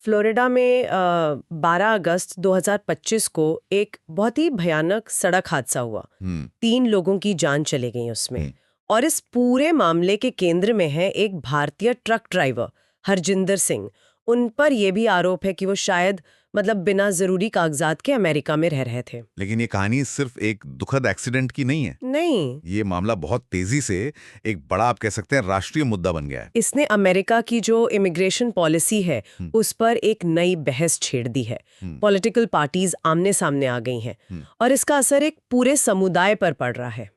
Florida में 12 अगस्त 2025 को एक बहुत ही भयानक सड़क हादसा हुआ। 3 लोगों की जान चली गई उसमें। और इस पूरे मामले के केंद्र में है एक भारतीय ट्रक ड्राइवर हरजिंदर सिंह। उन पर यह भी आरोप है कि वो शायद बिना जरूरी कागजात के अमेरिका में रह रहे थे। लेकिन ये कहानी सिर्फ एक दुखद एक्सीडेंट की नहीं है। नहीं, ये मामला बहुत तेजी से एक बड़ा, आप कह सकते हैं, राष्ट्रीय मुद्दा बन गया है। इसने अमेरिका की जो इमिग्रेशन पॉलिसी है उस पर एक नई बहस छेड़ दी है। पॉलिटिकल पार्टीज आमने सामने आ गई हैं और इसका असर एक पूरे समुदाय पर पड़ रहा है।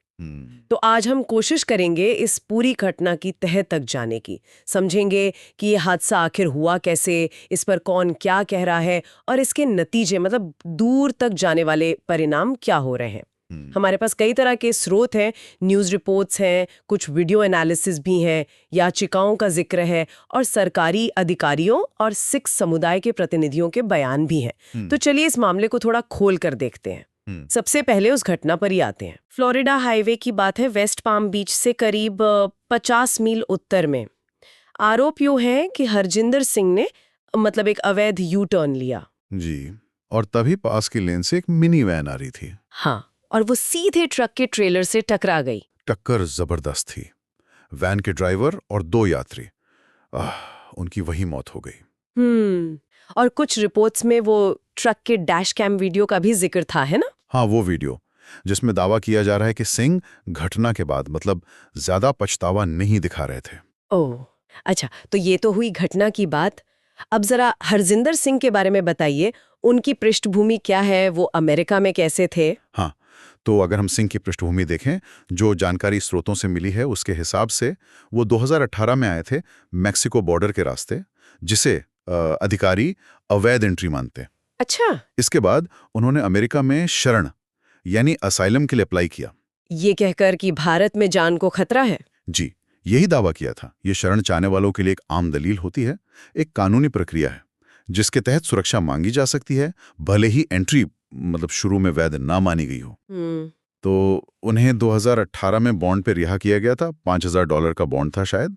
तो आज हम कोशिश करेंगे इस पूरी घटना की तह तक जाने की, समझेंगे कि ये हादसा आखिर हुआ कैसे, इस पर कौन क्या कह रहा है और इसके नतीजे दूर तक जाने वाले परिणाम क्या हो रहे हैं। हमारे पास कई तरह के स्रोत हैं, न्यूज़ रिपोर्ट्स हैं, कुछ वीडियो एनालिसिस भी हैं, याचिकाओं का जिक्र है और सरकारी अधिकारियों और सिख समुदाय के प्रतिनिधियों के बयान भी हैं। तो चलिए इस मामले को थोड़ा खोल कर देखते हैं। सबसे पहले उस घटना पर ही आते हैं। फ्लोरिडा हाईवे की बात है, वेस्ट पाम बीच से करीब 50 मील उत्तर में। आरोप यूं है कि हरजिंदर सिंह ने एक अवैध यू टर्न लिया जी, और तभी पास की लेन से एक मिनी वैन आ रही थी। हाँ, और वो सीधे ट्रक के ट्रेलर से टकरा गई। टक्कर जबरदस्त थी। वैन के ड्राइवर और 2 यात्री, उनकी वही मौत हो गई। और कुछ रिपोर्ट्स में वो ट्रक के डैश कैम वीडियो का भी जिक्र था, है ना? हाँ, वो वीडियो जिसमें दावा किया जा रहा है कि सिंह घटना के बाद ज्यादा पछतावा नहीं दिखा रहे थे। ओह, अच्छा, तो ये तो हुई घटना की बात। अब जरा हरजिंदर सिंह के बारे में बताइए, उनकी पृष्ठभूमि क्या है, वो अमेरिका में कैसे थे? हाँ, तो अगर हम सिंह की पृष्ठभूमि देखें, जो जानकारी स्रोतों से मिली है उसके हिसाब से वो 2018 में आए थे मैक्सिको बॉर्डर के रास्ते, जिसे अधिकारी अवैध एंट्री मानते। अच्छा, इसके बाद उन्होंने अमेरिका में शरण यानी असाइलम के लिए अप्लाई किया। ये कहकर कि भारत में जान को खतरा है। जी, यही दावा किया था। ये शरण चाहने वालों के लिए एक आम दलील होती है, एक कानूनी प्रक्रिया है जिसके तहत सुरक्षा मांगी जा सकती है, भले ही एंट्री शुरू में वैध ना मानी गई हो। तो उन्हें 2018 में बॉन्ड पे रिहा किया गया था, $5000 का बॉन्ड था शायद,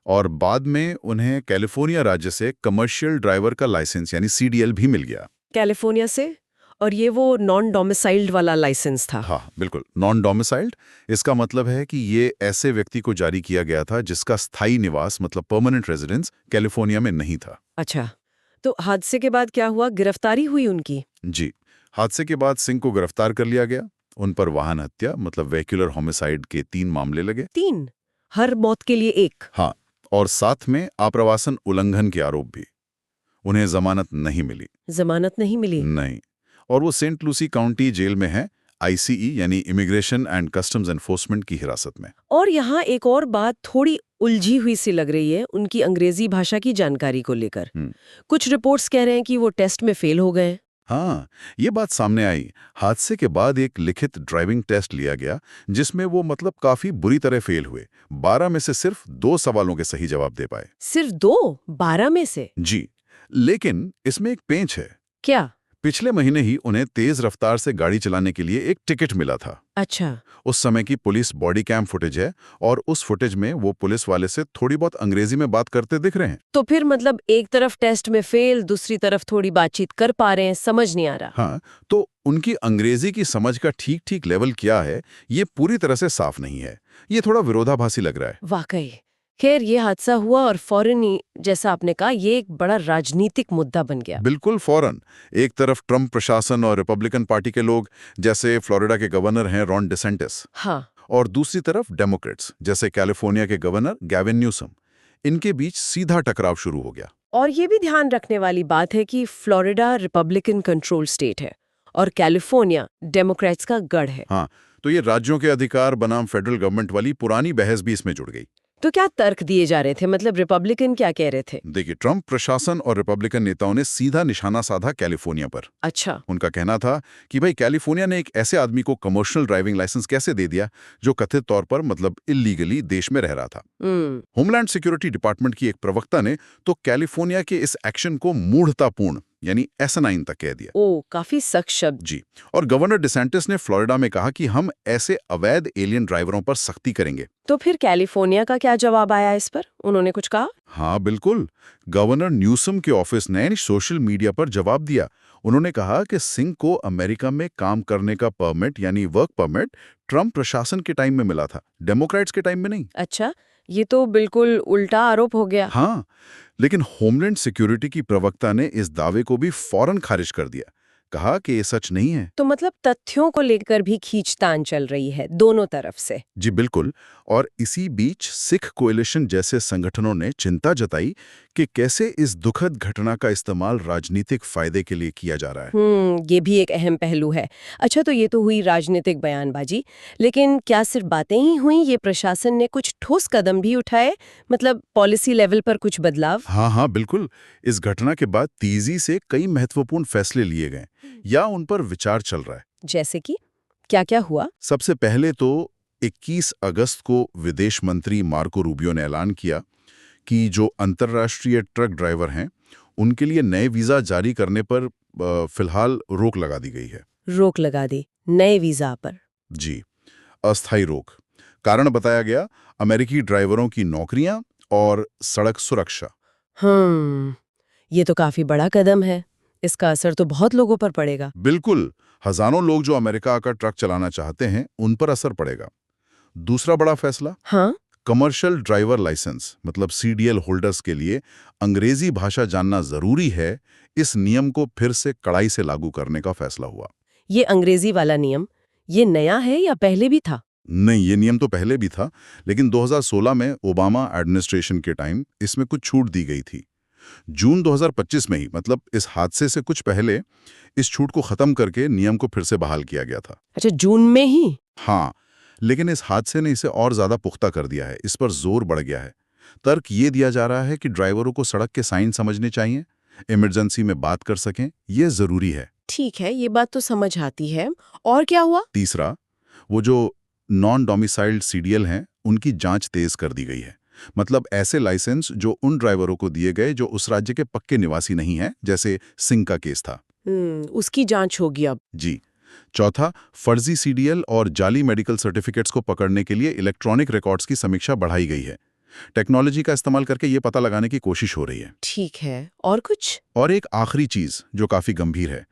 और बाद में उन्हें कैलिफोर्निया राज्य से कमर्शियल ड्राइवर का लाइसेंस यानी CDL भी मिल गया। कैलिफोर्निया से? और ये वो नॉन डोमिसाइल्ड वाला लाइसेंस था? हाँ, बिल्कुल, नॉन डोमिसाइल्ड। इसका मतलब है कि ये ऐसे व्यक्ति को जारी किया गया था जिसका स्थायी निवास परमानेंट रेजिडेंस कैलिफोर्निया में नहीं था। अच्छा, तो हादसे के बाद क्या हुआ? गिरफ्तारी हुई उनकी? जी, हादसे के बाद सिंह को गिरफ्तार कर लिया गया। उन पर वाहन हत्या वेहिकुलर होमिसाइड के 3 मामले लगे। 3? हर मौत के लिए एक? हाँ, और साथ में आप्रवासन उल्लंघन के आरोप भी। उन्हें जमानत नहीं मिली। जमानत नहीं मिली? नहीं, और वो सेंट लूसी काउंटी जेल में है, ICE यानी इमिग्रेशन एंड कस्टम्स एनफोर्समेंट की हिरासत में। और यहाँ एक और बात थोड़ी उलझी हुई सी लग रही है, उनकी अंग्रेजी भाषा की जानकारी को लेकर। कुछ रिपोर्ट्स कह रहे हैं कि वो टेस्ट में फेल हो गए। हाँ, ये बात सामने आई। हादसे के बाद एक लिखित ड्राइविंग टेस्ट लिया गया जिसमें वो काफी बुरी तरह फेल हुए। 12 में से सिर्फ 2 सवालों के सही जवाब दे पाए। सिर्फ 2? 12 में से? जी, लेकिन इसमें एक पेंच है। क्या? पिछले महीने ही उन्हें तेज रफ्तार से गाड़ी चलाने के लिए एक टिकट मिला था। अच्छा, उस समय की पुलिस बॉडी कैम फुटेज है और उस फुटेज में वो पुलिस वाले से थोड़ी बहुत अंग्रेजी में बात करते दिख रहे हैं। तो फिर एक तरफ टेस्ट में फेल, दूसरी तरफ थोड़ी बातचीत कर पा रहे हैं, समझ नहीं आ रहा। हाँ, तो उनकी अंग्रेजी की समझ का ठीक ठीक लेवल क्या है, ये पूरी तरह से साफ नहीं है। ये थोड़ा विरोधाभासी लग रहा है। वाकई। खैर, ये हादसा हुआ और फौरन ही, जैसा आपने कहा, ये एक बड़ा राजनीतिक मुद्दा बन गया। बिल्कुल फौरन। एक तरफ ट्रंप प्रशासन और रिपब्लिकन पार्टी के लोग, जैसे फ्लोरिडा के गवर्नर हैं रॉन डिसेंटिस, हाँ, और दूसरी तरफ डेमोक्रेट्स, जैसे कैलिफोर्निया के गवर्नर गैविन न्यूसम। इनके बीच सीधा टकराव शुरू हो गया। और ये भी ध्यान रखने वाली बात है कि फ्लोरिडा रिपब्लिकन कंट्रोल स्टेट है और कैलिफोर्निया डेमोक्रेट्स का गढ़ है। हाँ, तो ये राज्यों के अधिकार बनाम फेडरल गवर्नमेंट वाली पुरानी बहस भी इसमें जुड़ गई। तो क्या तर्क दिए जा रहे थे? रिपब्लिकन क्या कह रहे थे? देखिए, ट्रंप प्रशासन और रिपब्लिकन नेताओं ने सीधा निशाना साधा कैलिफोर्निया पर। अच्छा, उनका कहना था कि भाई, कैलिफोर्निया ने एक ऐसे आदमी को कमर्शियल ड्राइविंग लाइसेंस कैसे दे दिया जो कथित तौर पर इल्लीगली देश में रह रहा था। होमलैंड सिक्योरिटी डिपार्टमेंट की एक प्रवक्ता ने तो कैलिफोर्निया के इस एक्शन को मूढ़तापूर्ण यानी एसिनाइन तक कह दिया। ओ, काफी सख्त शब्द। जी। और गवर्नर डिसेंटिस ने फ्लोरिडा में कहा कि हम ऐसे अवैध एलियन ड्राइवरों पर सख्ती करेंगे। तो फिर कैलिफोर्निया का क्या जवाब आया इस पर? उन्होंने कुछ कहा? हाँ बिल्कुल, गवर्नर न्यूसम के ऑफिस ने सोशल मीडिया पर जवाब दिया। उन्होंने कहा कि सिंह को अमेरिका में काम करने का परमिट यानी वर्क परमिट ट्रंप प्रशासन के टाइम में मिला था, डेमोक्रेट्स के टाइम में नहीं। अच्छा, ये तो बिल्कुल उल्टा आरोप हो गया। हाँ, लेकिन होमलैंड सिक्योरिटी की प्रवक्ता ने इस दावे को भी फौरन खारिज कर दिया, कहा कि ये सच नहीं है। तो मतलब तथ्यों को लेकर भी खींचतान चल रही है दोनों तरफ से। जी बिल्कुल। और इसी बीच सिख कोएलिशन जैसे संगठनों ने चिंता जताई कि कैसे इस दुखद घटना का इस्तेमाल राजनीतिक फायदे के लिए किया जा रहा है। ये भी एक अहम पहलू है। अच्छा, तो ये तो हुई राजनीतिक बयानबाजी, लेकिन क्या सिर्फ बातें ही हुई? ये प्रशासन ने कुछ ठोस कदम भी उठाए, मतलब पॉलिसी लेवल पर कुछ बदलाव? हाँ बिल्कुल। इस घटना के बाद तेजी से कई महत्वपूर्ण फैसले लिए गए या उन पर विचार चल रहा है। जैसे कि क्या क्या हुआ? सबसे पहले तो 21 अगस्त को विदेश मंत्री मार्को रूबियो ने ऐलान किया कि जो अंतर्राष्ट्रीय ट्रक ड्राइवर हैं उनके लिए नए वीज़ा जारी करने पर फिलहाल रोक लगा दी गई है। रोक लगा दी नए वीजा पर? जी, अस्थायी रोक। कारण बताया गया अमेरिकी ड्राइवरों की नौकरियां और सड़क सुरक्षा। ये तो काफी बड़ा कदम है। इसका असर तो बहुत लोगों पर पड़ेगा। बिल्कुल, हजारों लोग जो अमेरिका आकर ट्रक चलाना चाहते हैं उन पर असर पड़ेगा। दूसरा बड़ा फैसला, हाँ? कमर्शियल ड्राइवर लाइसेंस मतलब सीडीएल होल्डर्स के लिए अंग्रेजी भाषा जानना जरूरी है। इस नियम को फिर से कड़ाई से लागू करने का फैसला हुआ। ये अंग्रेजी वाला नियम, ये नया है या पहले भी था? नहीं, ये नियम तो पहले भी था, लेकिन 2016 में ओबामा एडमिनिस्ट्रेशन के टाइम इसमें कुछ छूट दी गई थी। जून 2025 में ही, मतलब इस हादसे से कुछ पहले, इस छूट को खत्म करके नियम को फिर से बहाल किया गया था। अच्छा, जून में ही? हाँ, लेकिन इस हादसे ने इसे और ज्यादा पुख्ता कर दिया है। इस पर जोर बढ़ गया है। तर्क ये दिया जा रहा है कि ड्राइवरों को सड़क के साइन समझने चाहिए, इमरजेंसी में बात कर सकें, ये जरूरी है। ठीक है, ये बात तो समझ आती है। और क्या हुआ? तीसरा, वो जो नॉन डोमिसाइल्ड सीडीएल हैं उनकी जांच तेज कर दी गई है। मतलब ऐसे लाइसेंस जो उन ड्राइवरों को दिए गए जो उस राज्य के पक्के निवासी नहीं हैं, जैसे सिंह का केस था। उसकी जांच होगी अब। जी। चौथा, फर्जी सीडीएल और जाली मेडिकल सर्टिफिकेट्स को पकड़ने के लिए इलेक्ट्रॉनिक रिकॉर्ड्स की समीक्षा बढ़ाई गई है। टेक्नोलॉजी का इस्तेमाल करके ये पता लगाने की कोशिश हो रही है। ठीक है, और कुछ? और एक आखिरी चीज जो काफी गंभीर है,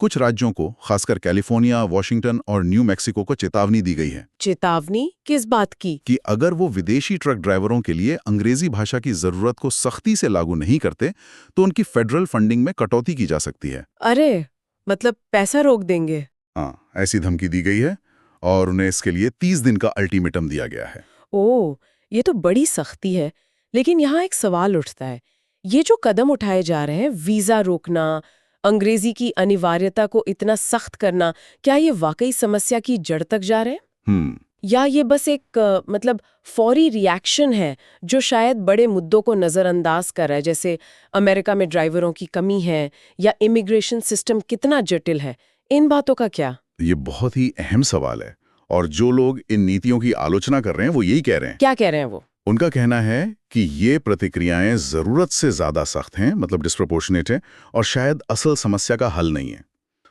कुछ राज्यों को, खासकर कैलिफोर्निया, वॉशिंगटन और न्यू मैक्सिको को चेतावनी दी गई है। चेतावनी किस बात की? कि अगर वो विदेशी ट्रक ड्राइवरों के लिए अंग्रेजी भाषा की जरूरत को सख्ती से लागू नहीं करते तो उनकी फेडरल फंडिंग में कटौती की जा सकती है। अरे, मतलब पैसा रोक देंगे? हाँ, ऐसी धमकी दी गई है और उन्हें इसके लिए 30 दिन का अल्टीमेटम दिया गया है। ओह, ये तो बड़ी सख्ती है। लेकिन यहाँ एक सवाल उठता है, ये जो कदम उठाए जा रहे हैं, वीजा रोकना, अंग्रेजी की अनिवार्यता को इतना सख्त करना, क्या ये वाकई समस्या की जड़ तक जा रहे हैं? या ये बस एक मतलब फौरी रिएक्शन है जो शायद बड़े मुद्दों को नज़रअंदाज कर रहा है, जैसे अमेरिका में ड्राइवरों की कमी है या इमिग्रेशन सिस्टम कितना जटिल है? इन बातों का क्या? ये बहुत ही अहम सवाल है और जो लोग इन नीतियों की आलोचना कर रहे हैं वो यही कह रहे हैं। क्या कह रहे हैं वो? उनका कहना है कि ये प्रतिक्रियाएं जरूरत से ज्यादा सख्त हैं, मतलब डिस्प्रोपोर्शनेट हैं, और शायद असल समस्या का हल नहीं है।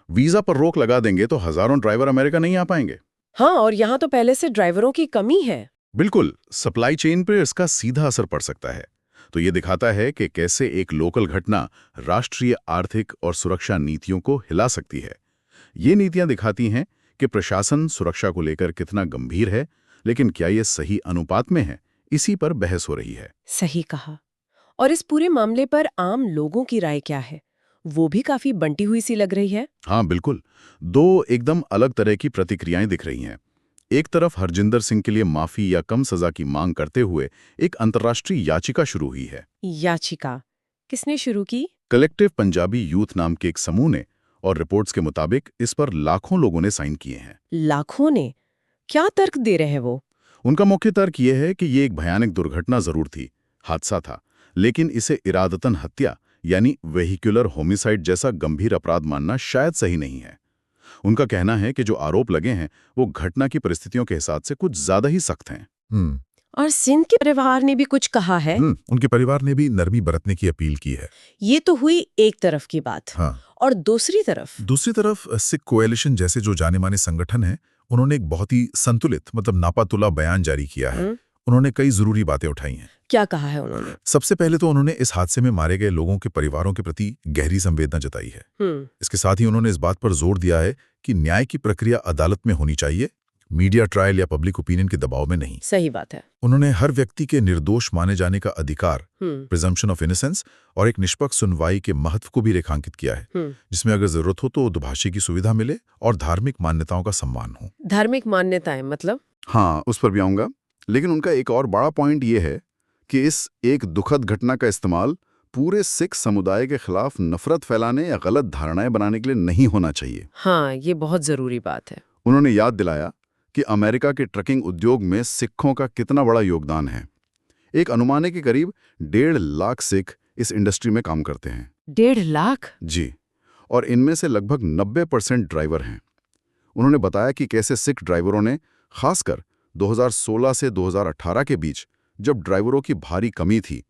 वीजा पर रोक लगा देंगे तो हजारों ड्राइवर अमेरिका नहीं आ पाएंगे। हाँ, और यहाँ तो पहले से ड्राइवरों की कमी है। बिल्कुल, सप्लाई चेन पर इसका सीधा असर पड़ सकता है। तो ये दिखाता है कि कैसे एक लोकल घटना राष्ट्रीय आर्थिक और सुरक्षा नीतियों को हिला सकती है। ये नीतियां दिखाती हैं कि प्रशासन सुरक्षा को लेकर कितना गंभीर है, लेकिन क्या ये सही अनुपात में है, इसी पर बहस हो रही है। सही कहा। और इस पूरे मामले पर आम लोगों की राय क्या है? वो भी काफी बंटी हुई सी लग रही है। हाँ बिल्कुल, दो एकदम अलग तरह की प्रतिक्रियाएं दिख रही हैं। एक तरफ हरजिंदर सिंह के लिए माफी या कम सजा की मांग करते हुए एक अंतर्राष्ट्रीय याचिका शुरू हुई है। याचिका किसने शुरू की? कलेक्टिव पंजाबी यूथ नाम के एक समूह ने, और रिपोर्ट्स के मुताबिक इस पर लाखों लोगों ने साइन किए हैं। लाखों ने? क्या तर्क दे रहे हैं वो? उनका मुख्य तर्क यह है कि ये एक भयानक दुर्घटना जरूर थी, हादसा था, लेकिन इसे इरादतन हत्या यानी वेहिकुलर होमिसाइड जैसा गंभीर अपराध मानना शायद सही नहीं है। उनका कहना है कि जो आरोप लगे हैं वो घटना की परिस्थितियों के हिसाब से कुछ ज्यादा ही सख्त हैं। और सिंध के परिवार ने भी कुछ कहा है। उनके परिवार ने भी नरमी बरतने की अपील की है। ये तो हुई एक तरफ की बात। हाँ। और दूसरी तरफ सिख कोएलिशन जैसे जो जाने माने संगठन हैं, उन्होंने एक बहुत ही संतुलित मतलब नापातुला बयान जारी किया है। उन्होंने कई जरूरी बातें उठाई हैं। क्या कहा है उन्होंने? सबसे पहले तो उन्होंने इस हादसे में मारे गए लोगों के परिवारों के प्रति गहरी संवेदना जताई है। इसके साथ ही उन्होंने इस बात पर जोर दिया है कि न्याय की प्रक्रिया अदालत में होनी चाहिए, मीडिया ट्रायल या पब्लिक ओपिनियन के दबाव में नहीं। सही बात है। उन्होंने हर व्यक्ति के निर्दोष माने जाने का अधिकार, प्रिजम्पशन ऑफ इनोसेंस और एक निष्पक्ष सुनवाई के महत्व को भी रेखांकित किया है, जिसमें अगर जरूरत हो तो दुभाषी की सुविधा मिले और धार्मिक मान्यताओं का सम्मान हो। धार्मिक मान्यताएं मतलब? हाँ, उस पर भी आऊंगा, लेकिन उनका एक और बड़ा पॉइंट ये है कि इस एक दुखद घटना का इस्तेमाल पूरे सिख समुदाय के खिलाफ नफरत फैलाने या गलत धारणाएं बनाने के लिए नहीं होना चाहिए। हाँ, ये बहुत जरूरी बात है। उन्होंने याद दिलाया कि अमेरिका के ट्रकिंग उद्योग में सिखों का कितना बड़ा योगदान है। एक अनुमान है कि करीब 1.5 लाख सिख इस इंडस्ट्री में काम करते हैं। 1.5 लाख? जी, और इनमें से लगभग 90% ड्राइवर हैं। उन्होंने बताया कि कैसे सिख ड्राइवरों ने खासकर 2016 से 2018 के बीच, जब ड्राइवरों की भारी कमी थी,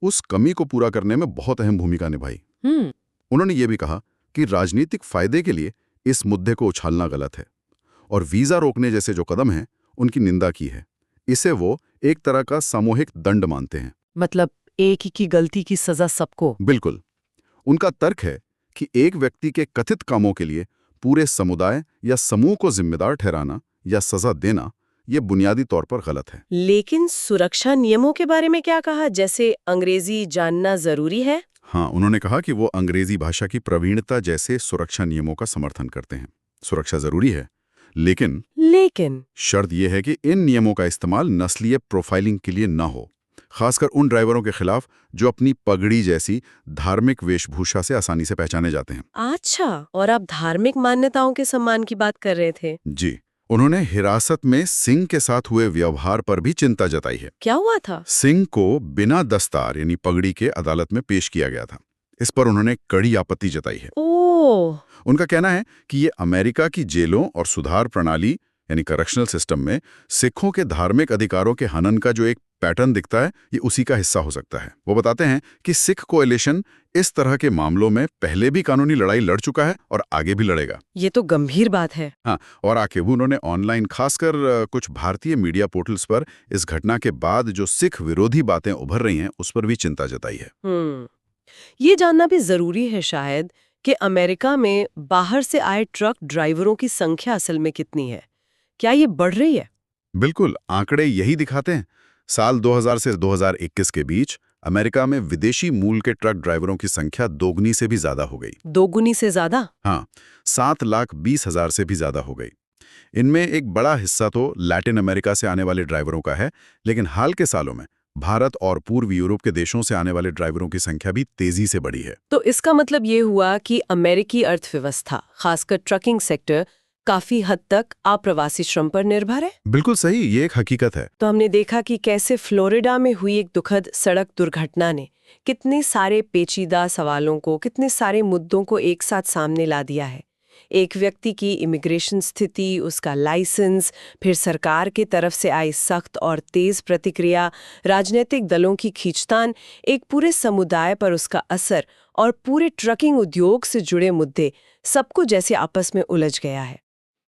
उस कमी को पूरा करने में बहुत अहम भूमिका निभाई। उन्होंने ये भी कहा कि राजनीतिक फायदे के लिए इस मुद्दे को उछालना गलत है और वीजा रोकने जैसे जो कदम हैं उनकी निंदा की है। इसे वो एक तरह का सामूहिक दंड मानते हैं। मतलब एक ही की गलती की सजा सबको? बिल्कुल। उनका तर्क है कि एक व्यक्ति के कथित कामों के लिए पूरे समुदाय या समूह को जिम्मेदार ठहराना या सजा देना ये बुनियादी तौर पर गलत है। लेकिन सुरक्षा नियमों के बारे में क्या कहा? जैसे अंग्रेजी जानना जरूरी है? हाँ, उन्होंने कहा कि वो अंग्रेजी भाषा की प्रवीणता जैसे सुरक्षा नियमों का समर्थन करते हैं। सुरक्षा जरूरी है, लेकिन शर्त यह है कि इन नियमों का इस्तेमाल नस्लीय प्रोफाइलिंग के लिए न हो, खासकर उन ड्राइवरों के खिलाफ जो अपनी पगड़ी जैसी धार्मिक वेशभूषा से आसानी से पहचाने जाते हैं। अच्छा, और आप धार्मिक मान्यताओं के सम्मान की बात कर रहे थे? जी, उन्होंने हिरासत में सिंह के साथ हुए व्यवहार पर भी चिंता जताई है। क्या हुआ था? सिंह को बिना दस्तार यानी पगड़ी के अदालत में पेश किया गया था। इस पर उन्होंने कड़ी आपत्ति जताई है। उनका कहना है कि ये अमेरिका की जेलों और सुधार प्रणाली यानी करेक्शनल सिस्टम में सिखों के धार्मिक अधिकारों के हनन का जो एक पैटर्न दिखता है, ये उसी का हिस्सा हो सकता है। वो बताते हैं कि सिख कोएलिशन इस तरह के मामलों में पहले भी कानूनी लड़ाई लड़ चुका है और आगे भी लड़ेगा। ये तो गंभीर बात है। हाँ, और आगे वो उन्होंने ऑनलाइन खासकर कुछ भारतीय मीडिया पोर्टल्स पर इस घटना के बाद जो सिख विरोधी बातें उभर रही हैं उस पर भी चिंता जताई है। ये जानना भी जरूरी है शायद कि अमेरिका में बाहर से आए ट्रक ड्राइवरों की संख्या असल में कितनी है? क्या ये बढ़ रही है? बिल्कुल, आंकड़े यही दिखाते हैं। साल 2000 से 2021 के बीच अमेरिका में विदेशी मूल के ट्रक ड्राइवरों की संख्या दोगुनी से भी ज्यादा हो गई। दोगुनी से ज्यादा? हाँ, 7,20,000 से भी ज्यादा हो गई। इनमें एक बड़ा हिस्सा तो लैटिन अमेरिका से आने वाले ड्राइवरों का है, लेकिन हाल के सालों में भारत और पूर्व यूरोप के देशों से आने वाले ड्राइवरों की संख्या भी तेजी से बढ़ी है। तो इसका मतलब ये हुआ कि अमेरिकी अर्थव्यवस्था, खासकर ट्रकिंग सेक्टर, काफी हद तक अप्रवासी श्रम पर निर्भर है। बिल्कुल सही, ये एक हकीकत है। तो हमने देखा कि कैसे फ्लोरिडा में हुई एक दुखद सड़क दुर्घटना ने कितने सारे पेचीदा सवालों को, कितने सारे मुद्दों को एक साथ सामने ला दिया है। एक व्यक्ति की इमिग्रेशन स्थिति, उसका लाइसेंस, फिर सरकार की तरफ से आई सख्त और तेज प्रतिक्रिया, राजनीतिक दलों की खींचतान, एक पूरे समुदाय पर उसका असर और पूरे ट्रकिंग उद्योग से जुड़े मुद्दे, सबको जैसे आपस में उलझ गया है।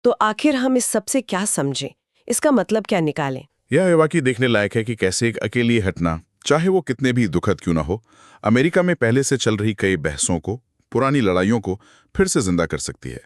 तो आखिर हम इस सबसे क्या समझें? इसका मतलब क्या निकालें? यह वाकई देखने लायक है कि कैसे एक अकेली घटना, चाहे वो कितने भी दुखद क्यों ना हो, अमेरिका में पहले से चल रही कई बहसों को, पुरानी लड़ाइयों को फिर से जिंदा कर सकती है।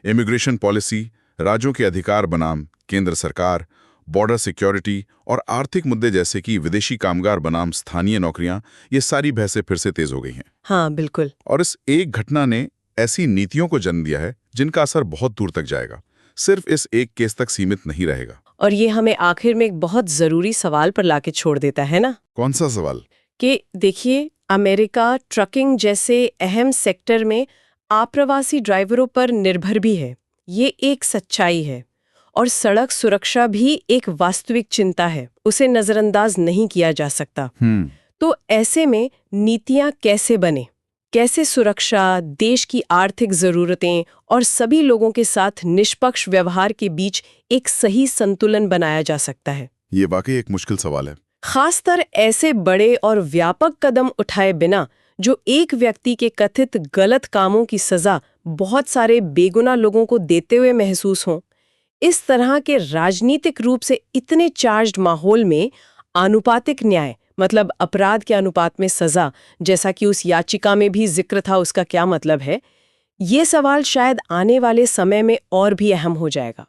इमिग्रेशन पॉलिसी, राज्यों के अधिकार बनाम केंद्र सरकार, बॉर्डर सिक्योरिटी और आर्थिक मुद्दे जैसे कि विदेशी कामगार बनाम स्थानीय नौकरियां, ये सारी बहसें फिर से तेज हो गई हैं। हाँ, बिल्कुल। और इस एक घटना ने ऐसी नीतियों को जन्म दिया है जिनका असर बहुत दूर तक जाएगा, सिर्फ इस एक केस तक सीमित नहीं रहेगा। और ये हमें आखिर में एक बहुत जरूरी सवाल पर लाके छोड़ देता है ना? कौन सा सवाल? कि देखिए, अमेरिका ट्रकिंग जैसे अहम सेक्टर में अप्रवासी ड्राइवरों पर निर्भर भी है। ये एक सच्चाई है। और सड़क सुरक्षा भी एक वास्तविक चिंता है, उसे नजरअंदाज नहीं किया जा सकता। तो ऐसे में नीतियां कैसे बने, कैसे सुरक्षा, देश की आर्थिक जरूरतें और सभी लोगों के साथ निष्पक्ष व्यवहार के बीच एक सही संतुलन बनाया जा सकता है? ये वाकई एक मुश्किल सवाल है। खासतर ऐसे बड़े और व्यापक कदम उठाए बिना जो एक व्यक्ति के कथित गलत कामों की सजा बहुत सारे बेगुनाह लोगों को देते हुए महसूस हों। इस तरह के राजनीतिक रूप से इतने चार्ज्ड माहौल में आनुपातिक न्याय, मतलब अपराध के अनुपात में सजा, जैसा कि उस याचिका में भी जिक्र था, उसका क्या मतलब है? ये सवाल शायद आने वाले समय में और भी अहम हो जाएगा।